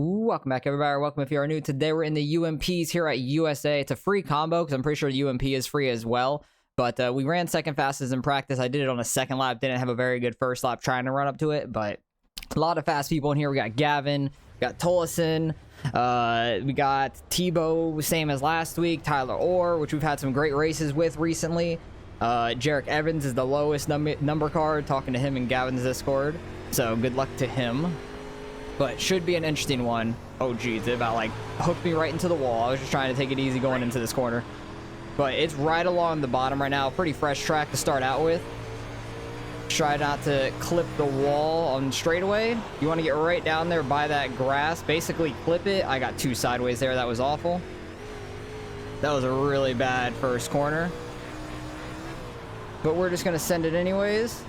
Welcome back, everybody. Welcome if you are new. Today we're in the UMPs here at USA. It's a free combo because I'm pretty sure the UMP is free as well. But we ran second fastest in practice. I did it on a second lap. Didn't have a very good first lap trying to run up to it, but a lot of fast people in here. We got Gavin, we got Tolleson, we got Tebow, same as last week. Tyler Orr, which we've had some great races with recently. Jarek Evans is the lowest number card. Talking to him in Gavin's Discord. So good luck to him. But should be an interesting one. Oh geez, it about like hooked me right into the wall. I was just trying to take it easy going into this corner. But it's right along the bottom right now. Pretty fresh track to start out with. Try not to clip the wall on straightaway. You want to get right down there by that grass. Basically clip it. I got two sideways there. That was awful. That was a really bad first corner. But we're just going to send it anyways.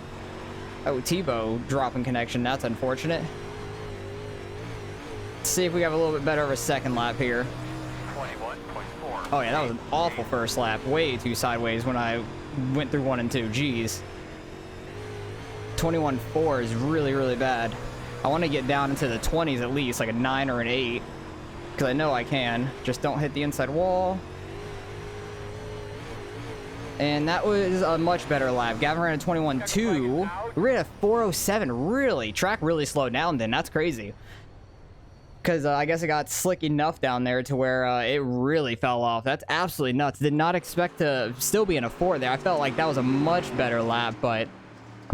Oh, Tebow dropping connection. That's unfortunate. Let's see if we have a little bit better of a second lap here. 21.4. Oh yeah, that was an awful first lap. Way too sideways when I went through 1 and 2. Jeez. 21.4 is really, really bad. I want to get down into the 20s at least, like a 9 or an 8. Because I know I can. Just don't hit the inside wall. And that was a much better lap. Gavin ran a 21.2. We ran a 4.07. Really? Track really slowed down then. That's crazy. Because I guess it got slick enough down there to where it really fell off. That's absolutely nuts. Did not expect to still be in a 4 there. I felt like that was a much better lap, but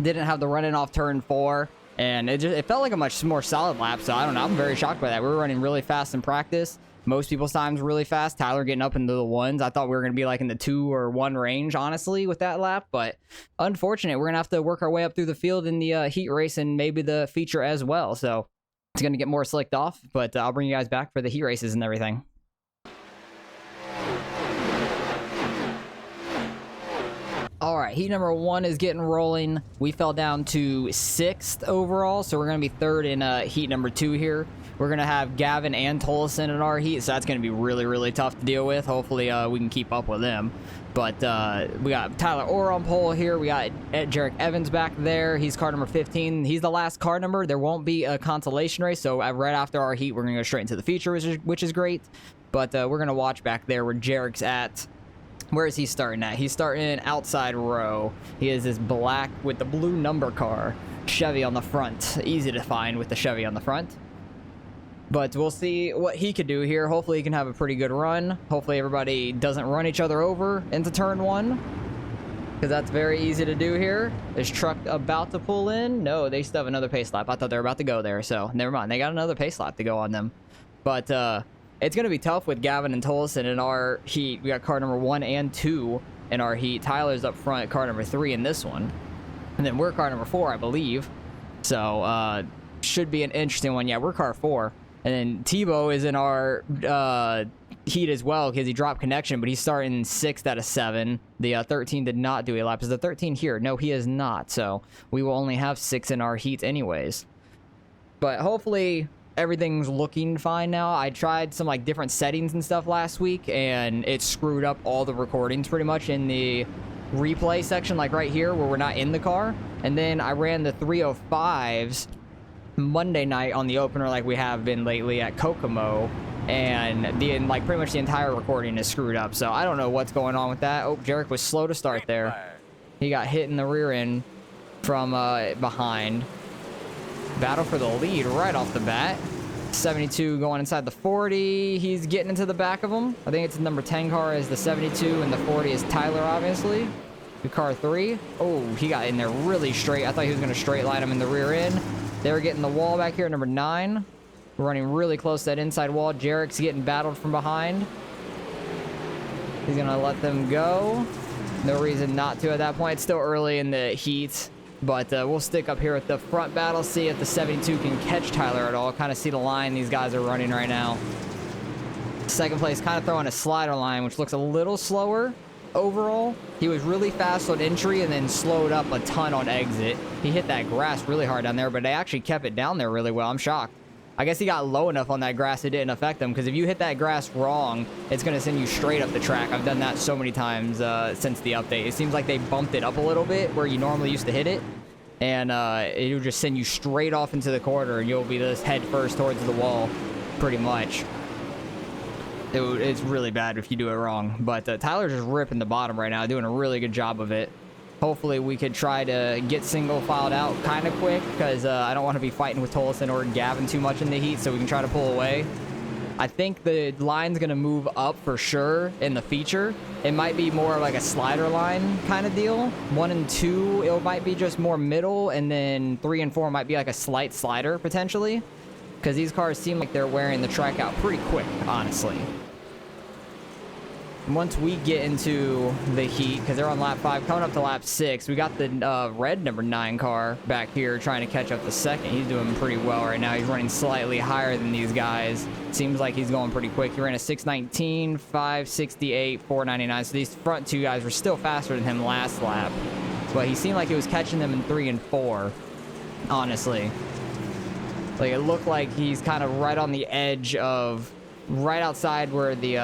didn't have the running off turn 4. And it felt like a much more solid lap. So I don't know. I'm very shocked by that. We were running really fast in practice. Most people's times really fast. Tyler getting up into the 1s. I thought we were going to be like in the 2 or 1 range, honestly, with that lap. But unfortunate. We're going to have to work our way up through the field in the heat race and maybe the feature as well. So it's going to get more slicked off, but I'll bring you guys back for the heat races and everything. All right, heat number 1 is getting rolling. We fell down to 6th overall, so we're going to be 3rd in heat number 2 here. We're going to have Gavin and Tolleson in our heat, so that's going to be really, really tough to deal with. Hopefully, we can keep up with them. But we got Tyler Orr on pole here. We got Jarek Evans back there. He's car number 15. He's the last car number. There won't be a consolation race, so right after our heat, we're going to go straight into the feature, which is great. But we're going to watch back there where Jarek's at. Where is he starting at? He's starting in outside row. He has this black with the blue number car. Chevy on the front. Easy to find with the Chevy on the front. But we'll see what he could do here. Hopefully he can have a pretty good run. Hopefully everybody doesn't run each other over into turn 1. Because that's very easy to do here. Is truck about to pull in? No, they still have another pace lap. I thought they were about to go there. So never mind. They got another pace lap to go on them. But it's going to be tough with Gavin and Tolleson in our heat. We got car number 1 and 2 in our heat. Tyler's up front, car number 3 in this one. And then we're car number 4, I believe. So should be an interesting one. Yeah, we're car 4. And then Tebow is in our heat as well because he dropped connection, but he's starting 6th out of 7. The 13 did not do a lap. Is the 13 here? No, he is not. So we will only have 6 in our heat anyways. But hopefully everything's looking fine now. I tried some like different settings and stuff last week, and it screwed up all the recordings pretty much in the replay section, like right here where we're not in the car. And then I ran the 305s Monday night on the opener like we have been lately at Kokomo, and like pretty much the entire recording is screwed up. So I don't know what's going on with that. Oh, Jarek was slow to start there. He got hit in the rear end from behind. Battle for the lead right off the bat. 72 going inside the 40. He's getting into the back of him. I think it's the number 10 car is the 72, and the 40 is Tyler, obviously. The car 3. Oh, he got in there really straight. I thought he was going to straight line him in the rear end. They were getting the wall back here, number 9. We're running really close to that inside wall. Jarek's getting battled from behind. He's going to let them go. No reason not to at that point. It's still early in the heat, but we'll stick up here at the front battle, see if the 72 can catch Tyler at all. Kind of see the line these guys are running right now. Second place, kind of throwing a slider line, which looks a little slower overall. He was really fast on entry and then slowed up a ton on exit. He hit that grass really hard down there, but they actually kept it down there really well. I'm shocked. I guess he got low enough on that grass it didn't affect him, because if you hit that grass wrong, it's going to send you straight up the track. I've done that so many times since the update. It seems like they bumped it up a little bit where you normally used to hit it, and it'll just send you straight off into the corner, and you'll be just head first towards the wall. pretty much. It's really bad if you do it wrong. But Tyler's just ripping the bottom right now, doing a really good job of it. Hopefully we could try to get single filed out kind of quick, because I don't want to be fighting with Tolleson or Gavin too much in the heat, so we can try to pull away. I think the line's going to move up for sure in the feature. It might be more like a slider line kind of deal. 1 and 2, it might be just more middle, and then 3 and 4 might be like a slight slider potentially, because these cars seem like they're wearing the track out pretty quick, honestly. Once we get into the heat, because they're on lap 5, coming up to lap 6, we got the red number 9 car back here trying to catch up to second. He's doing pretty well right now. He's running slightly higher than these guys. Seems like he's going pretty quick. He ran a 6:19, 5:68, 4:99. So these front 2 guys were still faster than him last lap. But he seemed like he was catching them in 3 and 4, honestly. Like, it looked like he's kind of right on the edge of... right outside where the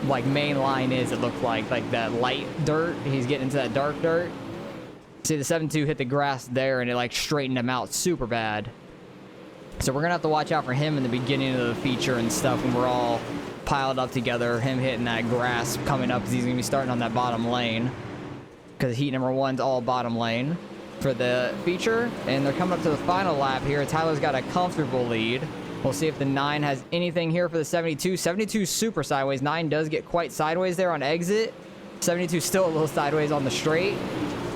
like main line is. It looked like that light dirt. He's getting into that dark dirt. See, the 7.2 hit the grass there, and it like straightened him out super bad. So we're gonna have to watch out for him in the beginning of the feature and stuff when we're all piled up together. Him hitting that grass coming up, because he's gonna be starting on that bottom lane, because heat number 1's all bottom lane for the feature. And they're coming up to the final lap here. Tyler's got a comfortable lead. We'll see if the 9 has anything here for the 72. 72 super sideways. 9 does get quite sideways there on exit. 72 still a little sideways on the straight.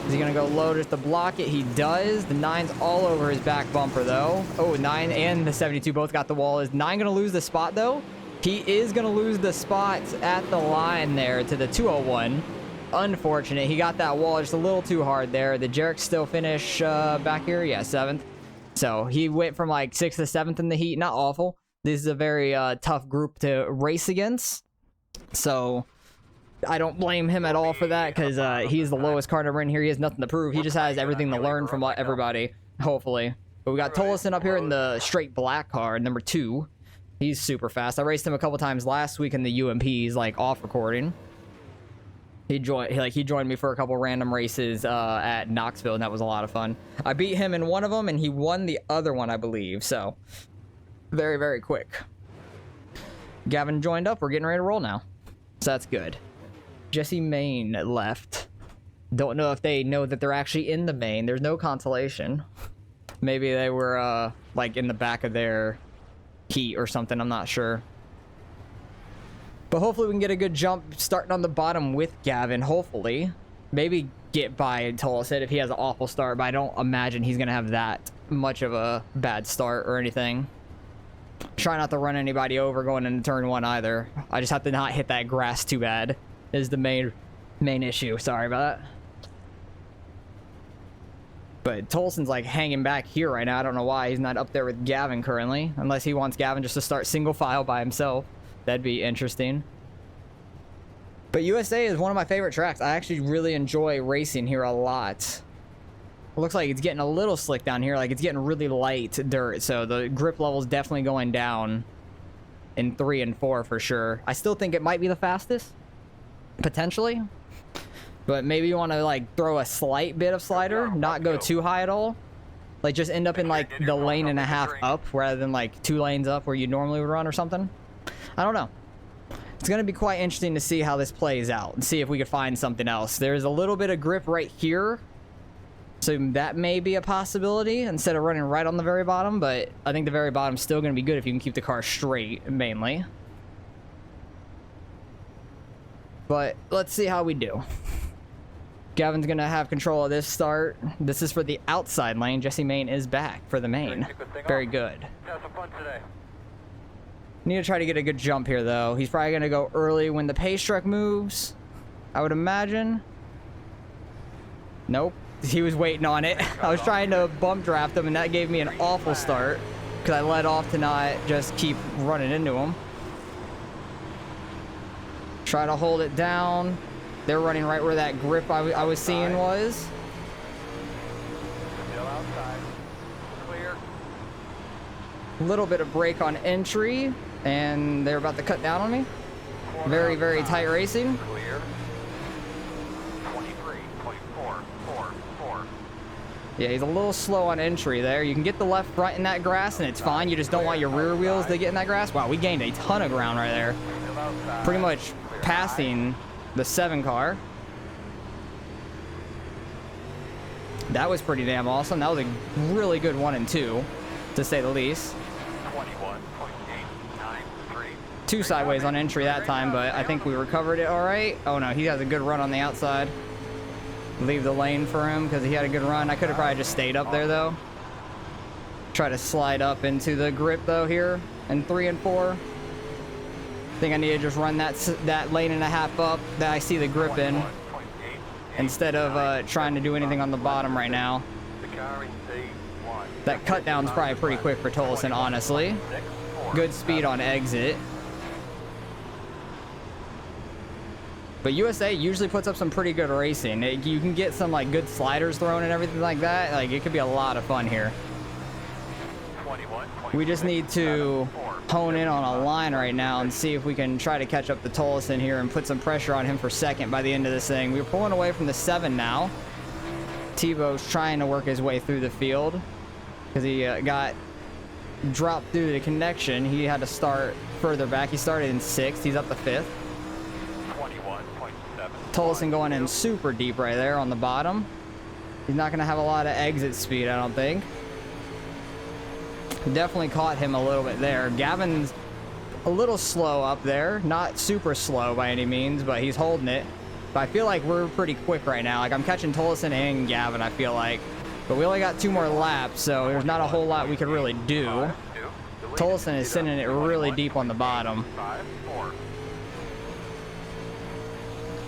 Is he going to go low just to block it? He does. The 9's all over his back bumper, though. Oh, 9 and the 72 both got the wall. Is 9 going to lose the spot, though? He is going to lose the spot at the line there to the 201. Unfortunate. He got that wall just a little too hard there. The Jarek still finish back here. Yeah, 7th. So he went from like 6th to 7th in the heat. Not awful. This is a very tough group to race against. So I don't blame him at all for that, because he's the lowest car number in here. He has nothing to prove. He just has everything to learn from everybody, hopefully. But we got Tolleson up here in the straight black car, number 2. He's super fast. I raced him a couple times last week in the UMPs, like off recording. He joined me for a couple random races at Knoxville, and that was a lot of fun. I beat him in one of them, and he won the other one, I believe. So, very, very quick. Gavin joined up. We're getting ready to roll now. So that's good. Jesse Main left. Don't know if they know that they're actually in the main. There's no consolation. Maybe they were, like, in the back of their heat or something. I'm not sure. But hopefully we can get a good jump starting on the bottom with Gavin, hopefully. Maybe get by Tolleson if he has an awful start, but I don't imagine he's going to have that much of a bad start or anything. Try not to run anybody over going into turn 1 either. I just have to not hit that grass too bad is the main issue. Sorry about that. But Tolleson's like hanging back here right now. I don't know why he's not up there with Gavin currently, unless he wants Gavin just to start single file by himself. That'd be interesting. But USA is one of my favorite tracks. I actually really enjoy racing here a lot. It looks like it's getting a little slick down here. Like, it's getting really light dirt. So the grip level is definitely going down in 3 and 4 for sure. I still think it might be the fastest. Potentially. But maybe you want to, like, throw a slight bit of slider. Not go too high at all. Like, just end up in, like, the lane and a half up rather than, like, 2 lanes up where you normally would run or something. I don't know. It's going to be quite interesting to see how this plays out and see if we could find something else. There's a little bit of grip right here, so that may be a possibility instead of running right on the very bottom, but I think the very bottom's still going to be good if you can keep the car straight, mainly. But let's see how we do. Gavin's going to have control of this start. This is for the outside lane. Jesse Main is back for the main. Very good. Have some fun today. Need to try to get a good jump here, though. He's probably going to go early when the pace truck moves, I would imagine. Nope. He was waiting on it. I was trying to bump draft him, and that gave me an awful start because I let off to not just keep running into him. Try to hold it down. They're running right where that grip I was seeing was. Still outside. Clear. Little bit of brake on entry, and they're about to cut down on me. Very, very tight racing. Clear. 23.444. Yeah, he's a little slow on entry there. You can get the left front in that grass, and it's fine. You just don't want your rear wheels to get in that grass. Wow, we gained a ton of ground right there. Pretty much passing the 7 car. That was pretty damn awesome. That was a really good 1 and 2, to say the least. 2 sideways on entry that time, but I think we recovered it all right. Oh no, he has a good run on the outside. Leave the lane for him because he had a good run. I could have probably just stayed up there though. Try to slide up into the grip though here in 3 and 4. I think I need to just run that lane and a half up that I see the grip in, instead of trying to do anything on the bottom right now. That cut down's probably pretty quick for Tolson, honestly. Good speed on exit. But USA usually puts up some pretty good racing. You can get some like good sliders thrown and everything like that. Like, it could be a lot of fun here. We just need to hone in on a line right now and see if we can try to catch up to Tolson here and put some pressure on him for second by the end of this thing. We're pulling away from the 7 now. Tebow's trying to work his way through the field because he got dropped through the connection. He had to start further back. He started in 6th. He's up to 5th. Tolson going in super deep right there on the bottom. He's not going to have a lot of exit speed, I don't think. Definitely caught him a little bit there. Gavin's a little slow up there. Not super slow by any means, but he's holding it. But I feel like we're pretty quick right now. Like, I'm catching Tolson and Gavin, I feel like. But we only got 2 more laps, so there's not a whole lot we could really do. Tolson is sending it really deep on the bottom.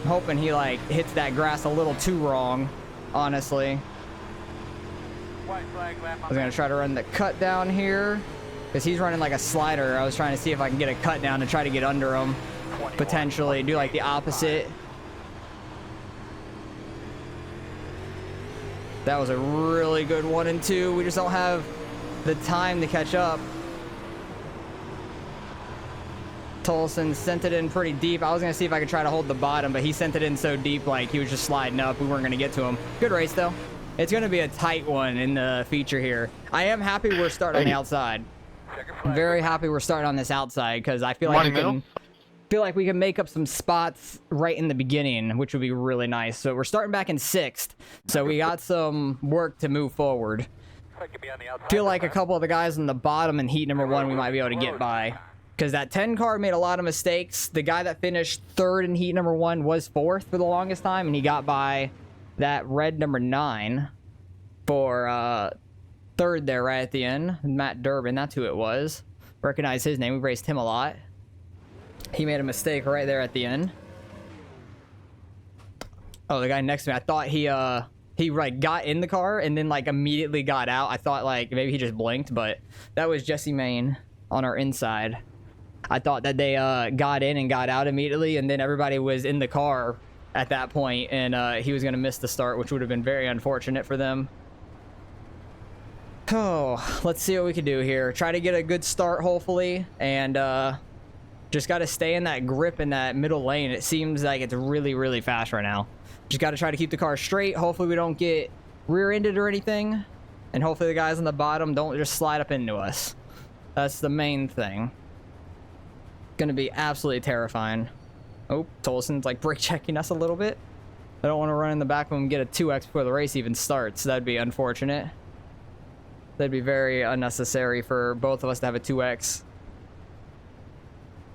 I'm hoping he like hits that grass a little too wrong, honestly. I was gonna try to run the cut down here because he's running like a slider. I was trying to see if I can get a cut down to try to get under him, potentially do like the opposite. That was a really good 1 and 2. We just don't have the time to catch up. Tolson sent it in pretty deep. I was going to see if I could try to hold the bottom, but he sent it in so deep, like he was just sliding up. We weren't going to get to him. Good race, though. It's going to be a tight one in the feature here. I am happy we're starting on the outside. I'm very happy we're starting on this outside because I feel like we can make up some spots right in the beginning, which would be really nice. So we're starting back in 6th, so we got some work to move forward. Feel like a couple of the guys on the bottom in heat number 1 we might be able to get by. Because that 10 car made a lot of mistakes. The guy that finished 3rd in heat number 1 was 4th for the longest time, and he got by that red number 9 for 3rd there right at the end. Matt Durbin, that's who it was. Recognize his name. We raced him a lot. He made a mistake right there at the end. Oh, the guy next to me, I thought he like got in the car and then like immediately got out. I thought like maybe he just blinked, but that was Jesse Main on our inside. I thought that they got in and got out immediately, and then everybody was in the car at that point, and he was going to miss the start, which would have been very unfortunate for them. Oh, let's see what we can do here. Try to get a good start, hopefully, and just got to stay in that grip in that middle lane. It seems like it's really, really fast right now. Just got to try to keep the car straight. Hopefully we don't get rear-ended or anything, and hopefully the guys on the bottom don't just slide up into us. That's the main thing. Gonna be absolutely terrifying. Oh, Tolson's like brake checking us a little bit. I don't want to run in the back of him and get a 2x before the race even starts. That'd be unfortunate. That'd be very unnecessary for both of us to have a 2x.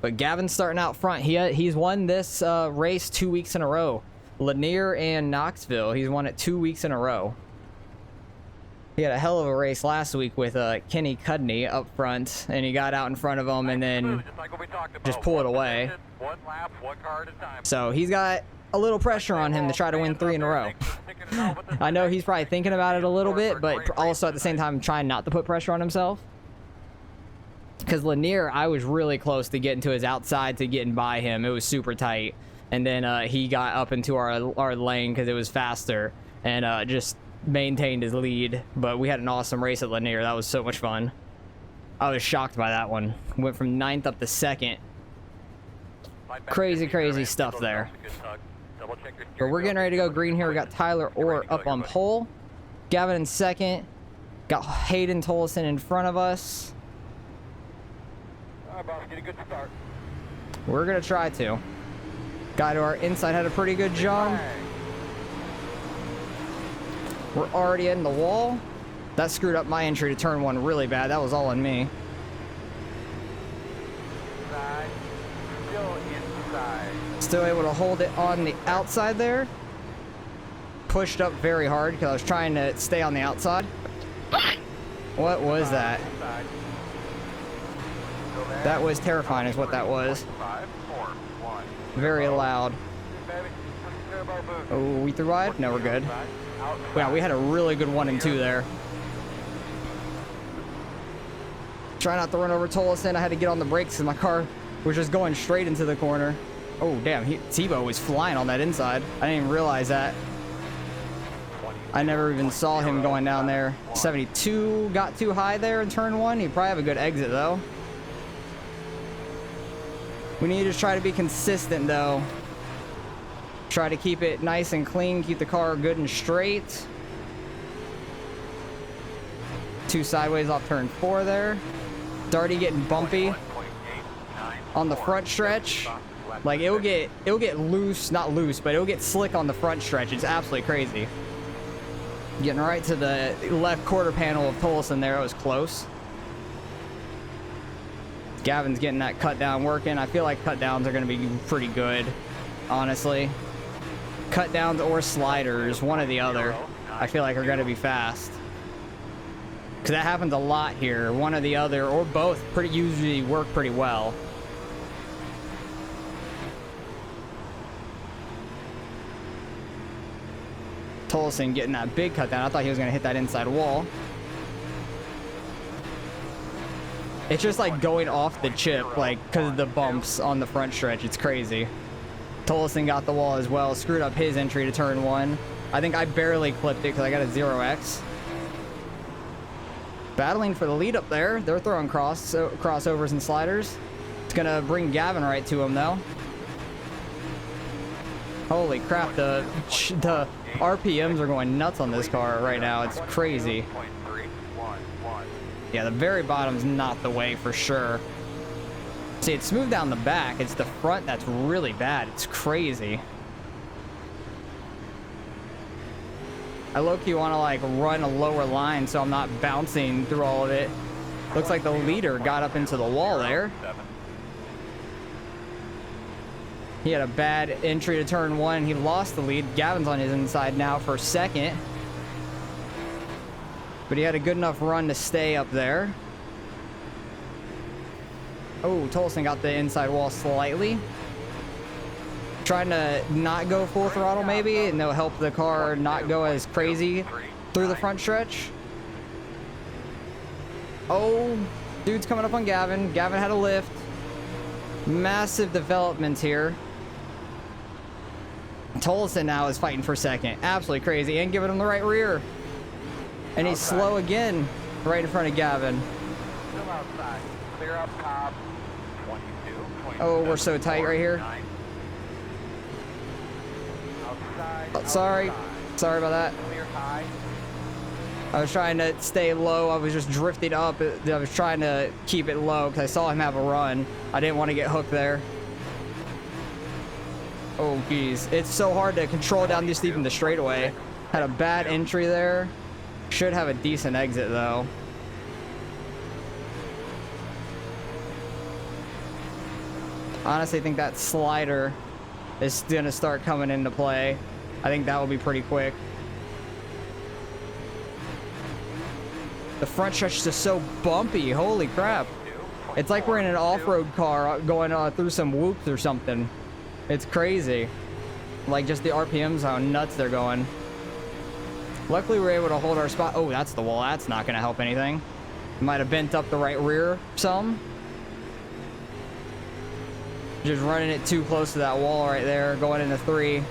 But Gavin's starting out front. He's won this race 2 weeks in a row. Lanier and Knoxville. He's won it 2 weeks in a row. He had a hell of a race last week with Kenny Cudney up front, and he got out in front of him and then just pulled away. So he's got a little pressure on him to try to win 3 in a row. I know he's probably thinking about it a little bit, but also at the same time trying not to put pressure on himself. Because Lanier, I was really close to getting to his outside to getting by him. It was super tight. And then he got up into our lane because it was faster and just maintained his lead. But we had an awesome race at Lanier. That was so much fun. I was shocked by that one. Went from 9th up to 2nd. Crazy, crazy stuff there. But we're getting ready to go green here. We got Tyler Orr up on pole. Gavin in second. Got Hayden Tolleson in front of us. All right, boss, get a good start. We're gonna try to. Guy to our inside had a pretty good jump. We're already in the wall. That screwed up my entry to turn one really bad. That was all on me. Inside. Still inside. Still able to hold it on the outside there. Pushed up very hard because I was trying to stay on the outside. What was that? Inside. Still there. That was terrifying is what that was. 5, 4, 1. Very loud. Baby, turbo boost. Oh, we threw wide? No, we're good. Outside. Outside. Wow, we had a really good 1 and 2 there. Try not to run over Tolleson. I had to get on the brakes because my car was just going straight into the corner. Oh, damn. Tebow was flying on that inside. I didn't even realize that. I never even saw him going down there. 72 got too high there in turn 1. He'd probably have a good exit, though. We need to try to be consistent, though. Try to keep it nice and clean. Keep the car good and straight. 2 sideways off turn 4 there. It's already getting bumpy on the front stretch. Like, it'll get loose, not loose, but it'll get slick on the front stretch. It's absolutely crazy. Getting right to the left quarter panel of Tolleson there. It was close. Gavin's getting that cut down working. I feel like cut downs are going to be pretty good, honestly. Cut downs or sliders, one or the other, I feel like are going to be fast. Because that happens a lot here. One or the other, or both, usually work pretty well. Tolleson getting that big cut down. I thought he was going to hit that inside wall. It's just like going off the chip, like, because of the bumps on the front stretch. It's crazy. Tolleson got the wall as well. Screwed up his entry to turn 1. I think I barely clipped it because I got a 0x. Battling for the lead up there. They're throwing crossovers and sliders. It's going to bring Gavin right to him, though. Holy crap, the RPMs are going nuts on this car right now. It's crazy. Yeah, the very bottom's not the way for sure. See, it's smooth down the back. It's the front that's really bad. It's crazy. I low-key want to, like, run a lower line so I'm not bouncing through all of it. Looks like the leader got up into the wall there. He had a bad entry to turn 1. He lost the lead. Gavin's on his inside now for second. But he had a good enough run to stay up there. Oh, Tolleson got the inside wall slightly. Trying to not go full throttle maybe, and that'll help the car not go as crazy through the front stretch. Oh, dude's coming up on Gavin. Gavin had a lift. Massive developments here. Tolleson now is fighting for second. Absolutely crazy, and giving him the right rear. And he's slow again, right in front of Gavin. Still outside. Clear up top. 22. Oh, we're so tight right here. Outside. Sorry. Outside. Sorry about that. Clear high. I was trying to stay low. I was just drifting up. I was trying to keep it low because I saw him have a run. I didn't want to get hooked there. Oh, geez. It's so hard to control down just even the straightaway. Had a bad entry there. Should have a decent exit, though. Honestly, I think that slider is going to start coming into play. I think that will be pretty quick. The front stretch is just so bumpy. Holy crap. It's like we're in an off-road car going through some whoops or something. It's crazy. Like, just the RPMs, how nuts they're going. Luckily, we were able to hold our spot. Oh, that's the wall. That's not going to help anything. Might have bent up the right rear some. Just running it too close to that wall right there, going into 3.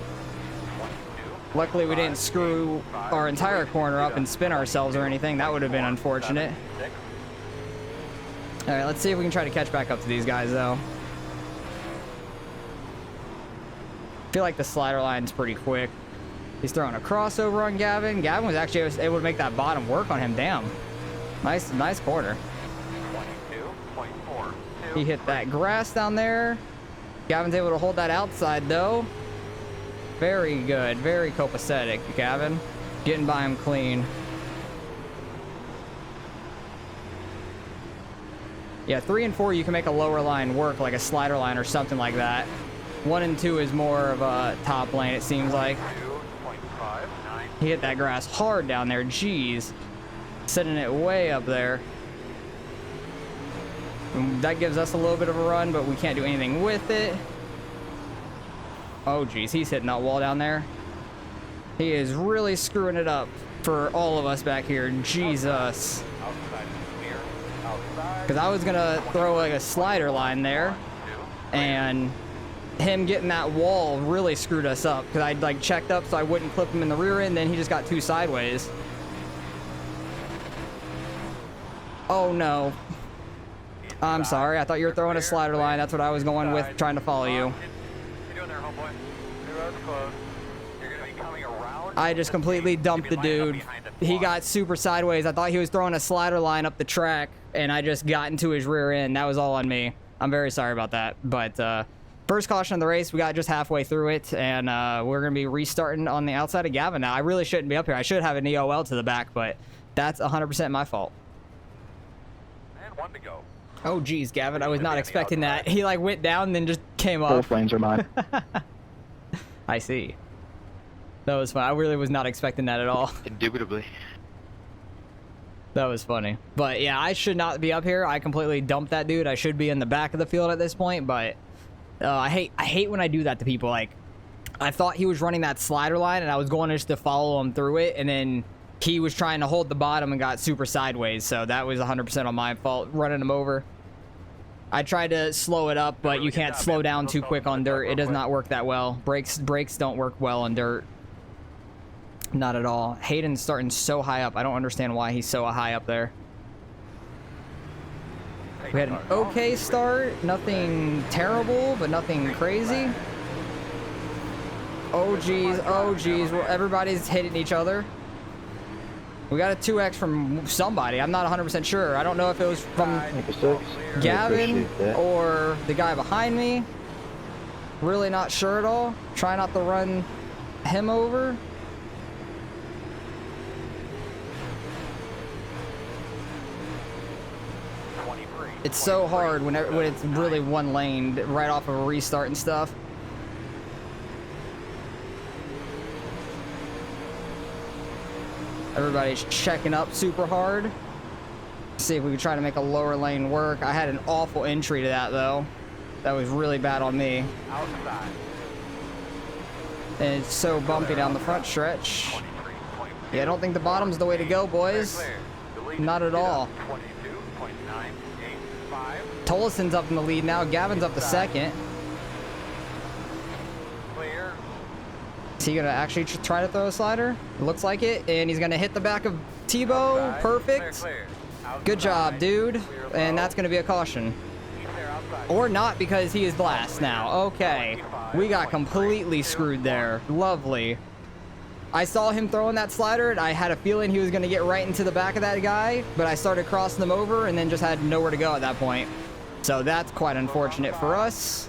Luckily, we didn't screw our entire corner up and spin ourselves or anything. That would have been unfortunate. All right, let's see if we can try to catch back up to these guys, though. I feel like the slider line's pretty quick. He's throwing a crossover on Gavin. Gavin was actually able to make that bottom work on him. Damn. Nice corner. 22.4. He hit that grass down there. Gavin's able to hold that outside, though. Very good. Very copacetic, Gavin. Getting by him clean. Yeah, 3 and 4, you can make a lower line work, like a slider line or something like that. 1 and 2 is more of a top lane, it seems like. 2.59. He hit that grass hard down there. Jeez. Sending it way up there. That gives us a little bit of a run, but we can't do anything with it. Oh, geez. He's hitting that wall down there. He is really screwing it up for all of us back here. Jesus. Outside clear. Outside. Because I was going to throw like a slider line there. And him getting that wall really screwed us up. Because I'd like checked up so I wouldn't clip him in the rear end. Then he just got 2 sideways. Oh, no. I'm sorry. I thought you were throwing a slider line. That's what I was going with, trying to follow you. You're doing there, homeboy. Your road's closed. You're going to be coming around. I just completely dumped the dude. He got super sideways. I thought he was throwing a slider line up the track, and I just got into his rear end. That was all on me. I'm very sorry about that. But first caution of the race, we got just halfway through it, and we're going to be restarting on the outside of Gavin now. I really shouldn't be up here. I should have an EOL to the back, but that's 100% my fault. And 1 to go. Oh, geez, Gavin, I was not expecting that. He, like, went down and then just came up. Both lanes are mine. I see. That was fun. I really was not expecting that at all. Indubitably. That was funny. But, yeah, I should not be up here. I completely dumped that dude. I should be in the back of the field at this point, but I hate when I do that to people. Like, I thought he was running that slider line, and I was going just to follow him through it, and then he was trying to hold the bottom and got super sideways, so that was 100% on my fault, running him over. I tried to slow it up, but you can't slow down too quick on dirt. It does not work that well. Brakes don't work well on dirt. Not at all. Hayden's starting so high up. I don't understand why he's so high up there. We had an okay start. Nothing terrible, but nothing crazy. Oh, geez. Oh, geez. Well, everybody's hitting each other. We got a 2X from somebody. I'm not 100% sure. I don't know if it was from Gavin or the guy behind me. Really not sure at all. Try not to run him over. It's so hard when it's really one lane right off of a restart and stuff. Everybody's checking up super hard. See if we can try to make a lower lane work. I had an awful entry to that, though. That was really bad on me. Outside. And it's so bumpy down the front stretch. Yeah, I don't think the bottom's the way to go, boys. Not at all. 22.985. Tollison's up in the lead now. Gavin's up to second. Clear. Is he going to actually try to throw a slider? It looks like it. And he's going to hit the back of Tebow. Outside. Perfect. Clear. Good job, Outside. dude. Clear And low. that's going to be a caution. Clear outside. Or not, because he is last now. Okay. We got completely screwed there. Lovely. I saw him throwing that slider, and I had a feeling he was going to get right into the back of that guy, but I started crossing them over and then just had nowhere to go at that point. So that's quite unfortunate for us.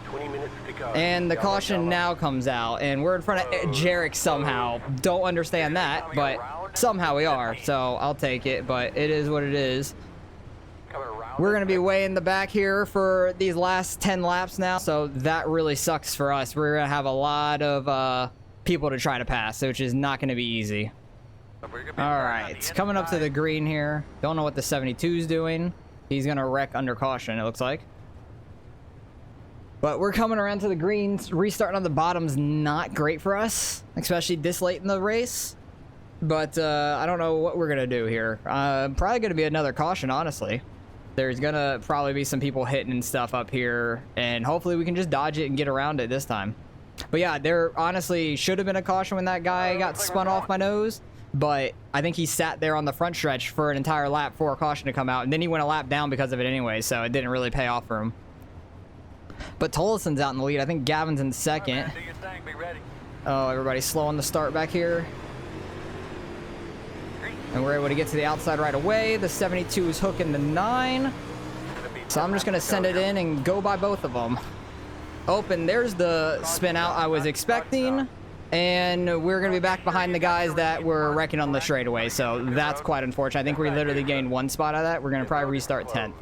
20 minutes to go. And the caution now comes out, and we're in front of Jarek somehow. Don't understand that, but somehow we are, so I'll take it, but it is what it is. We're going to be way in the back here for these last 10 laps now, so that really sucks for us. We're going to have a lot of people to try to pass, which is not going to be easy. All right, coming up to the green here. Don't know what the 72's doing. He's going to wreck under caution, it looks like. But we're coming around to the greens. Restarting on the bottom's not great for us, especially this late in the race. But I don't know what we're going to do here. Probably going to be another caution, honestly. There's going to probably be some people hitting and stuff up here, and hopefully we can just dodge it and get around it this time. But yeah, there honestly should have been a caution when that guy got spun off my nose, but I think he sat there on the front stretch for an entire lap for a caution to come out, and then he went a lap down because of it anyway, so it didn't really pay off for him. But Tollison's out in the lead. I think Gavin's in second. Oh, everybody's slow on the start back here. And we're able to get to the outside right away. The 72 is hooking the 9. So I'm just going to send it in and go by both of them. Oh, and there's the spin out I was expecting. And we're going to be back behind the guys that were wrecking on the straightaway. So that's quite unfortunate. I think we literally gained 1 spot out of that. We're going to probably restart 10th.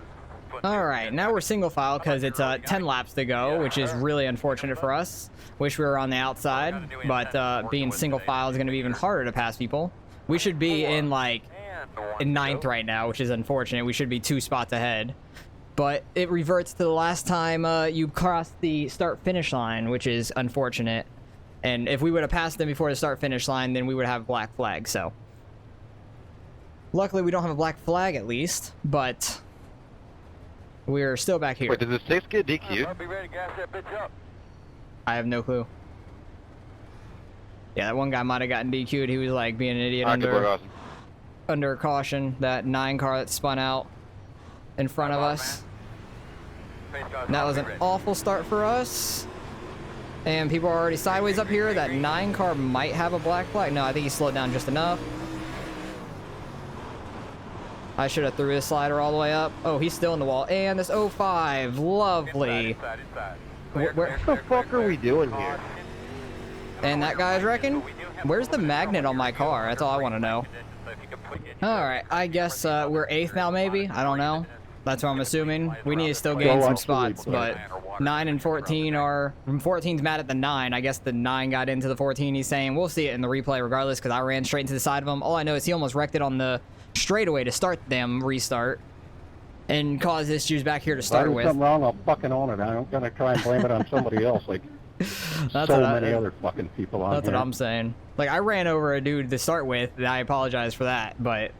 All right, now we're single file because it's 10 laps to go, which is really unfortunate for us. Wish we were on the outside, but being single file is going to be even harder to pass people. We should be in like in 9th right now, which is unfortunate. We should be 2 spots ahead. But it reverts to the last time you crossed the start-finish line, which is unfortunate. And if we would have passed them before the start-finish line, then we would have a black flag, so. Luckily, we don't have a black flag, at least, but we're still back here. Wait, did the 6 get DQ'd? Be ready to gas that bitch up. I have no clue. Yeah, that one guy might have gotten DQ'd. He was, like, being an idiot under caution. That 9 car that spun out in front of us. And that was an awful start for us. And people are already sideways up here. That 9 car might have a black flag. No, I think he slowed down just enough. I should have threw his slider all the way up. Oh, he's still in the wall. And this 05. Lovely. What the fuck are we doing here? And that guy's wrecking? Where's the magnet on my car? That's all I want to know. Alright, I guess we're 8th now, maybe? I don't know. That's what I'm assuming. We need to still gain some spots, but 9 and 14 are... 14's mad at the 9. I guess the 9 got into the 14. He's saying, we'll see it in the replay regardless, because I ran straight into the side of him. All I know is he almost wrecked it on the straightaway to start them restart and caused issues back here to start with. If something wrong, I'll fucking own it. I'm gonna try and blame it on somebody else, like so many other fucking people on here. That's what I'm saying. Like, I ran over a dude to start with, and I apologize for that, but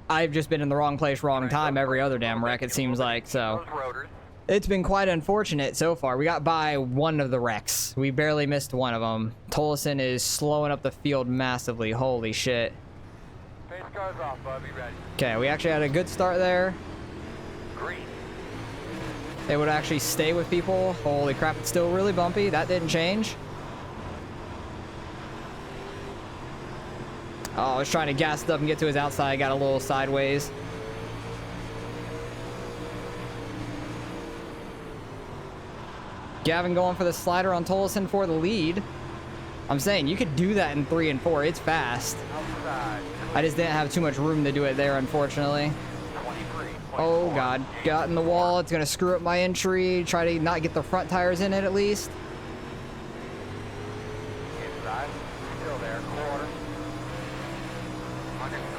I've just been in the wrong place, wrong time every other damn wreck, it seems like, so. It's been quite unfortunate so far. We got by 1 of the wrecks. We barely missed 1 of them. Tolleson is slowing up the field massively. Holy shit. Okay, we actually had a good start there. They would actually stay with people. Holy crap, it's still really bumpy. That didn't change. Oh, I was trying to gas it up and get to his outside. Got a little sideways. Gavin going for the slider on Tolleson for the lead. I'm saying, you could do that in 3 and 4. It's fast. I just didn't have too much room to do it there, unfortunately. Oh, God. Got in the wall. It's going to screw up my entry. Try to not get the front tires in it, at least. Inside. Still there. Quarter.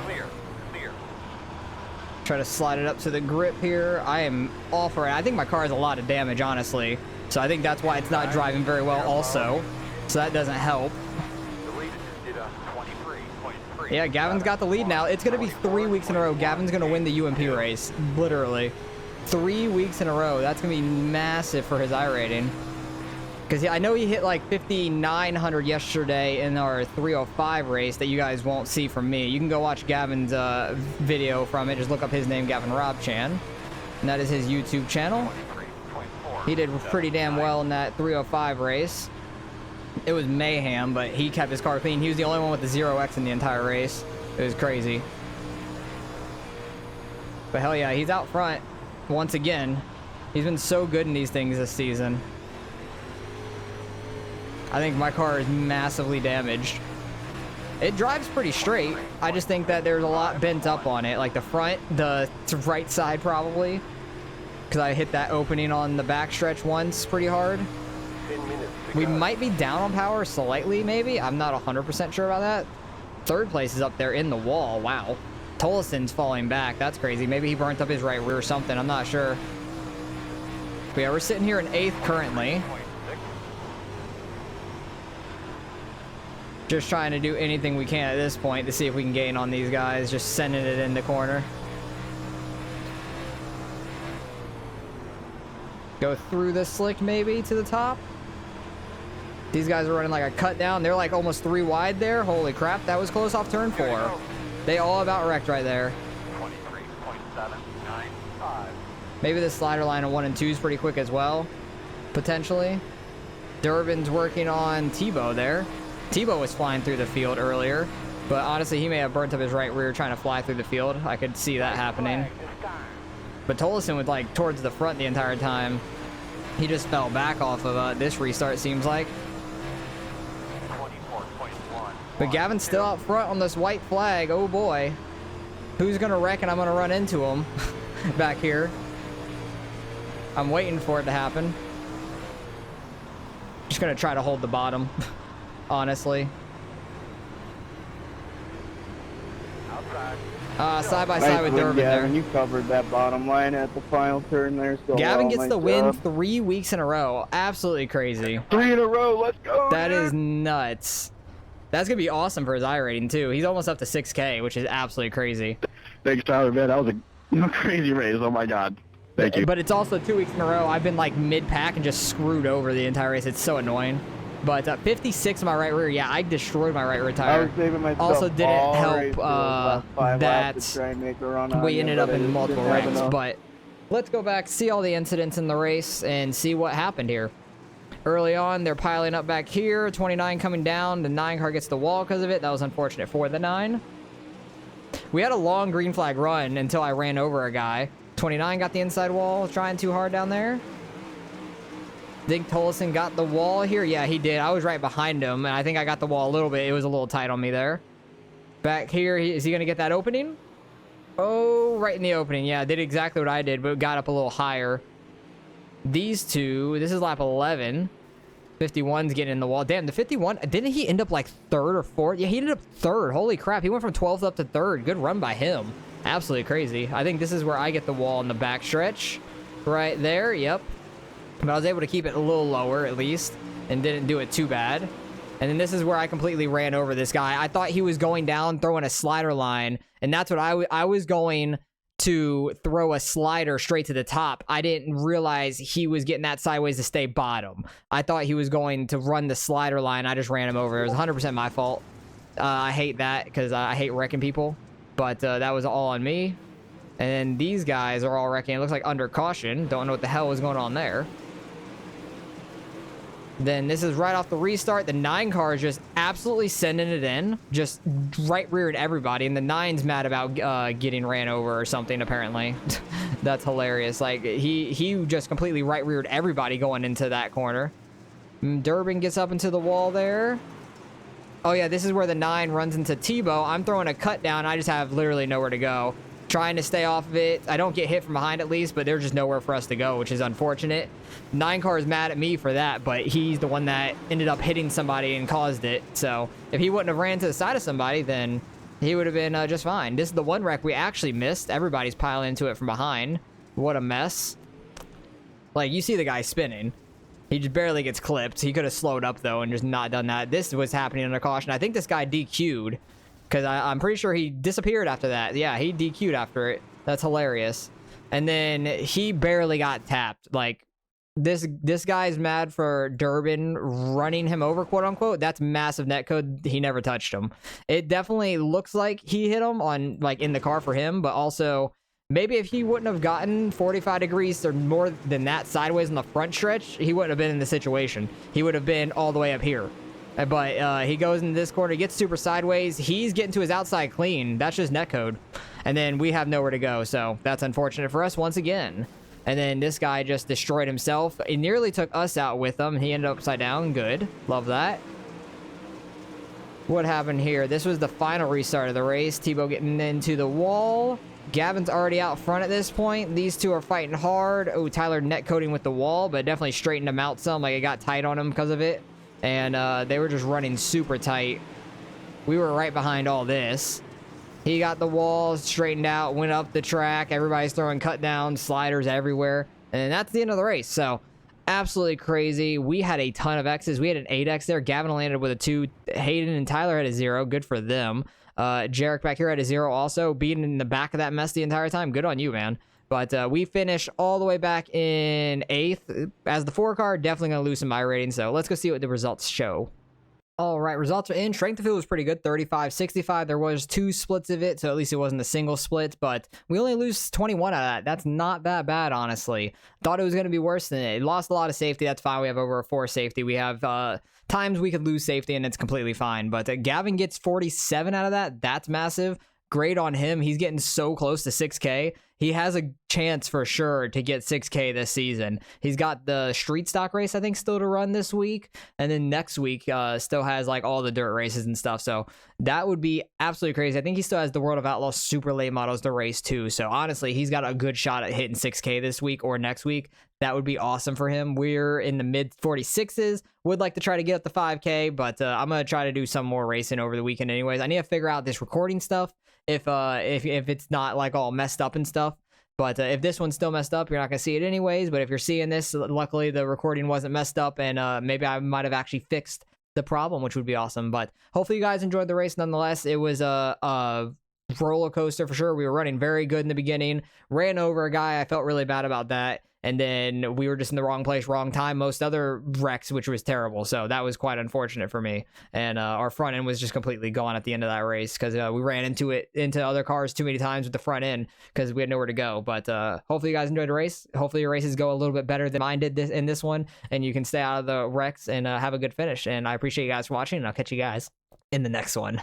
Clear. Clear. Try to slide it up to the grip here. I am all for it. I think my car has a lot of damage, honestly. So I think that's why it's not driving very well also. So that doesn't help. Yeah, Gavin's got the lead now. It's going to be 3 weeks in a row. Gavin's going to win the UMP race. Literally. 3 weeks in a row. That's going to be massive for his iRating. Because I know he hit like 5,900 yesterday in our 305 race that you guys won't see from me. You can go watch Gavin's video from it. Just look up his name, Gavin Robchan. And that is his YouTube channel. He did pretty damn well in that 305 race. It was mayhem, but he kept his car clean. He was the only one with the 0x in the entire race. It was crazy. But hell yeah, he's out front once again. He's been so good in these things this season. I think my car is massively damaged. It drives pretty straight. I just think that there's a lot bent up on it. Like the front, the right side probably. Because I hit that opening on the backstretch once pretty hard. We might be down on power slightly, maybe. I'm not 100% sure about that. 3rd place is up there in the wall. Wow. Tolleson's falling back. That's crazy. Maybe he burnt up his right rear or something. I'm not sure. But yeah, we're sitting here in 8th currently. Just trying to do anything we can at this point to see if we can gain on these guys. Just sending it in the corner. Go through this slick maybe to the top. These guys are running like a cut down. They're like almost 3 wide there. Holy crap, that was close off turn 4. They all about wrecked right there. 23.795. Maybe the slider line of 1 and 2 is pretty quick as well, potentially. Durbin's working on Tebow there. Tebow was flying through the field earlier, but honestly, he may have burnt up his right rear trying to fly through the field. I could see that happening. But Tolleson was like towards the front the entire time. He just fell back off of this restart, seems like. But Gavin's still out front on this white flag. Oh boy. Who's gonna reckon I'm gonna run into him back here? I'm waiting for it to happen. Just gonna try to hold the bottom, honestly. Side by side with Durbin Gavin, there. you covered that bottom line at the final turn there. So Gavin gets nice the win job. 3 weeks in a row. Absolutely crazy. 3 in a row. Let's go. That dude. is nuts. That's gonna be awesome for his iRating too. He's almost up to 6K, which is absolutely crazy. Thanks, Tyler. Man, that was a crazy race. Oh my God. Thank you. But it's also 2 weeks in a row. I've been like mid-pack and just screwed over the entire race. It's so annoying. But 56 in my right rear. Yeah, I destroyed my right rear I tire. was saving myself Also didn't all help race for those last 5 laps that to try and make a run on we you, ended but up I in just multiple didn't have wrecks. enough. But let's go back, see all the incidents in the race, and see what happened here. Early on, they're piling up back here. 29 coming down. The 9 car gets the wall because of it. That was unfortunate for the 9. We had a long green flag run until I ran over a guy. 29 got the inside wall, trying too hard down there. Think Tolleson got the wall here? Yeah, he did. I was right behind him, and I think I got the wall a little bit. It was a little tight on me there. Back here, is he going to get that opening? Oh, right in the opening. Yeah, did exactly what I did, but got up a little higher. These two, this is lap 11. 51's getting in the wall. Damn, the 51, didn't he end up like 3rd or 4th? Yeah, he ended up 3rd. Holy crap, he went from 12th up to 3rd. Good run by him. Absolutely crazy. I think this is where I get the wall in the back stretch. Right there, yep. But I was able to keep it a little lower at least and didn't do it too bad. And then this is where I completely ran over this guy. I thought he was going down, throwing a slider line, and that's what I was going to throw a slider straight to the top. I didn't realize he was getting that sideways to stay bottom. I thought he was going to run the slider line. I just ran him over. It was 100% my fault. I hate that because I hate wrecking people, but that was all on me. And then these guys are all wrecking. It looks like under caution. Don't know what the hell was going on there. Then this is right off the restart. The 9 car is just absolutely sending it in. Just right reared everybody. And the 9's mad about getting ran over or something, apparently. That's hilarious. Like, he just completely right reared everybody going into that corner. Durbin gets up into the wall there. Oh, yeah, this is where the 9 runs into Tebow. I'm throwing a cut down. I just have literally nowhere to go. Trying to stay off of it. I don't get hit from behind at least, but there's just nowhere for us to go, which is unfortunate. 9 car is mad at me for that, but he's the one that ended up hitting somebody and caused it. So if he wouldn't have ran to the side of somebody, then he would have been just fine. This is the one wreck we actually missed. Everybody's piling into it from behind. What a mess. Like, you see the guy spinning. He just barely gets clipped. He could have slowed up, though, and just not done that. This was happening under caution. I think this guy DQ'd. Because I'm pretty sure he disappeared after that. Yeah, he DQ'd after it. That's hilarious. And then he barely got tapped. Like, this guy's mad for Durbin running him over, quote unquote. That's massive netcode. He never touched him. It definitely looks like he hit him on, like, in the car for him. But also, maybe if he wouldn't have gotten 45 degrees or more than that sideways in the front stretch, he wouldn't have been in the situation. He would have been all the way up here. But he goes into this corner, gets super sideways. He's getting to his outside clean. That's just netcode. And then we have nowhere to go. So that's unfortunate for us once again. And then this guy just destroyed himself. It nearly took us out with him. He ended up upside down. Good. Love that. What happened here? This was the final restart of the race. Tebow getting into the wall. Gavin's already out front at this point. These two are fighting hard. Oh, Tyler netcoding with the wall, but definitely straightened him out some. Like, it got tight on him because of it. And they were just running super tight. We were right behind all this. He got the wall straightened out, went up the track. Everybody's throwing cut downs, sliders everywhere. And that's the end of the race. So, absolutely crazy. We had a ton of X's. We had an 8X there. Gavin landed with a 2. Hayden and Tyler had a 0. Good for them. Jarek back here had a 0 also. Being in the back of that mess the entire time. Good on you, man. But we finished all the way back in 8th. As the 4 car, definitely going to lose some iRating. So let's go see what the results show. All right, results are in. Strength of field was pretty good, 35-65. There was 2 splits of it, so at least it wasn't a single split, but we only lose 21 out of that. That's not that bad, honestly. Thought it was going to be worse than it. It lost a lot of safety. That's fine. We have over a 4 safety. We have times we could lose safety, and it's completely fine. But Gavin gets 47 out of that. That's massive. Great on him. He's getting so close to 6K. He has a chance for sure to get 6K this season. He's got the street stock race, I think, still to run this week. And then next week still has like all the dirt races and stuff. So that would be absolutely crazy. I think he still has the World of Outlaws super late models to race too. So honestly, he's got a good shot at hitting 6K this week or next week. That would be awesome for him. We're in the mid 46s. Would like to try to get up to 5K, but I'm going to try to do some more racing over the weekend anyways. I need to figure out this recording stuff. If it's not like all messed up and stuff. But if this one's still messed up, you're not going to see it anyways. But if you're seeing this, luckily the recording wasn't messed up, and maybe I might have actually fixed the problem, which would be awesome. But hopefully you guys enjoyed the race nonetheless. It was a roller coaster for sure. We were running very good in the beginning. Ran over a guy. I felt really bad about that. And then we were just in the wrong place, wrong time. Most other wrecks, which was terrible. So that was quite unfortunate for me. And our front end was just completely gone at the end of that race because we ran into other cars too many times with the front end because we had nowhere to go. But hopefully you guys enjoyed the race. Hopefully your races go a little bit better than mine did in this one. And you can stay out of the wrecks and have a good finish. And I appreciate you guys for watching. And I'll catch you guys in the next one.